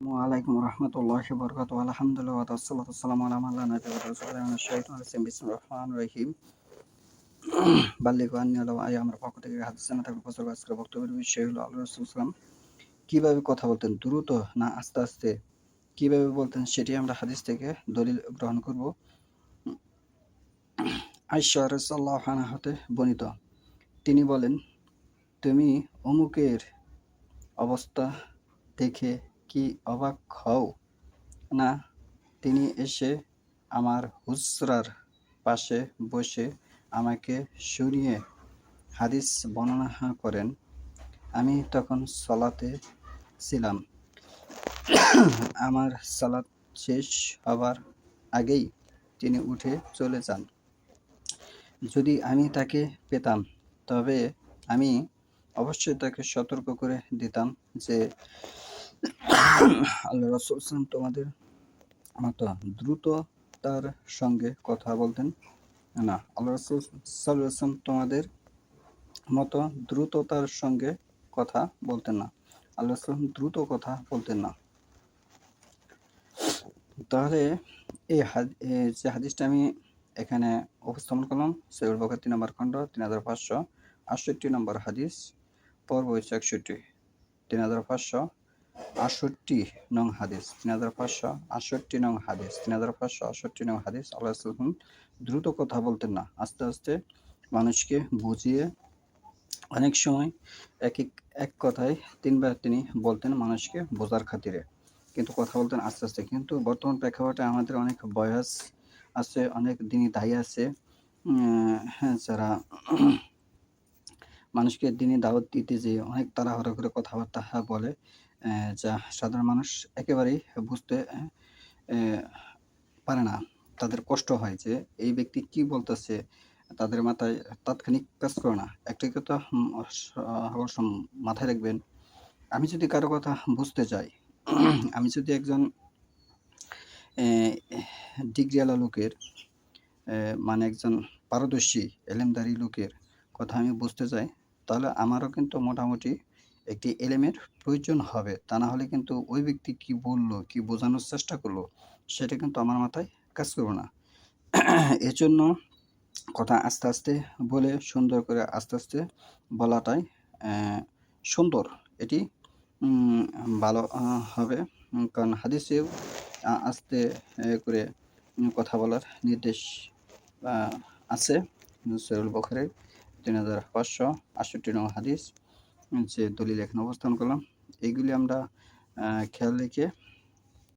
ওয়ালাইকুম রহমতুল্লাহি বরকাতুহু আলহামদুলিল্লাহ ওয়া তাসসালাতু ওয়াসসালামু আলা মান লা নাবিয়্যা বা'দাহু সুবহানাল্লাহি মিনাশ শাইতানির রাজিম বিসমিল্লাহির রহমানির রহিম বাল্লিগু আন্নী ওয়ালাউ আয়া আমার পক্ষ থেকে হাদিস থাকবে প্রচার আজকের বক্তব্যের বিষয় হলো আল্লাহ রাসূল সাল্লাল্লাহু আলাইহি ওয়াসাল্লাম কিভাবে কথা বলতেন, দ্রুত না আস্তে আস্তে, কিভাবে বলতেন সেটি আমরা হাদিস থেকে দলিল গ্রহণ করব। আয়েশা রাদিয়াল্লাহু আনহা হতে বর্ণিত, তিনি বলেন, তুমি অমুকের অবস্থা দেখে কি অবাক হও না? তিনি এসে আমার হুজরার পাশে বসে আমাকে শুনিয়ে হাদিস বর্ণনা করেন। আমি তখন সালাতে ছিলাম। আমার সালাত শেষ হবার আগেই তিনি উঠে চলে যান। যদি আমি তাকে পেতাম তবে আমি অবশ্যই তাকে সতর্ক করে দিতাম যে আল্লাহ রাসূল তোমাদের মতো দ্রুততার সঙ্গে কথা বলতেন না। আল্লাহ রাসূল সাল্লাল্লাহু আলাইহি ওয়াসাল্লাম তোমাদের মতো দ্রুততার সঙ্গে কথা বলতেন না। আল্লাহ রাসূল দ্রুত কথা বলতেন না। তাহলে যে হাদিসটা আমি এখানে উপস্থাপন করলাম, সহিহ বুখারী ৩ নম্বর খণ্ড ৩৫৬৮ নম্বর হাদিস, পর্ব হচ্ছে ৬১, ৩৫৬৮ নং হাদিস, ৩৫৬৮ নং হাদিস, ৩৫৬৮ নং হাদিস। আল্লাহ রাসূল দ্রুত কথা বলতেন না, আস্তে আস্তে মানুষকে বুঝিয়ে অনেক সময় এক কথায় তিনবার তিনি বলতেন মানুষকে বোঝার খাতিরে, কিন্তু কথা বলতেন আস্তে আস্তে। কিন্তু বর্তমান প্রেক্ষাপটে আমাদের অনেক বয়স আছে, অনেক দিনই দায়ী আছে, যারা মানুষকে দিনই দাওয়াত দিতে যেয়ে অনেক তাড়াহুড়ো করে কথাবার্তা বলে, যা সাধারণ মানুষ একেবারেই বুঝতে পারে না। তাদের কষ্ট হয় যে এই ব্যক্তি কি বলতেছে, তাদের মাথায় তাৎক্ষণিক কাজ করে না। একটাই কথা মাথায় রাখবেন, আমি যদি কারো কথা বুঝতে চাই, আমি যদি একজন ডিগ্রিওয়ালা লোকের মানে একজন পারদর্শী এলেমদারি লোকের কথা আমি বুঝতে চাই, তাহলে আমারও কিন্তু মোটামুটি একটি এলেমের প্রয়োজন হবে। তা না হলে কিন্তু ওই ব্যক্তি কি বললো, কি বোঝানোর চেষ্টা করলো, সেটা কিন্তু আমার মাথায় কাজ করবে না। এজন্য কথা আস্তে আস্তে বলে সুন্দর করে আস্তে আস্তে বলাটাই সুন্দর, এটি ভালো হবে। কারণ হাদিসেও আস্তে করে কথা বলার নির্দেশ আছে। সহিহ বুখারী ৩৫৬৮ নং হাদিস, যে দলিল এখানে উপস্থাপন করলাম, এইগুলি আমরা খেয়াল রেখে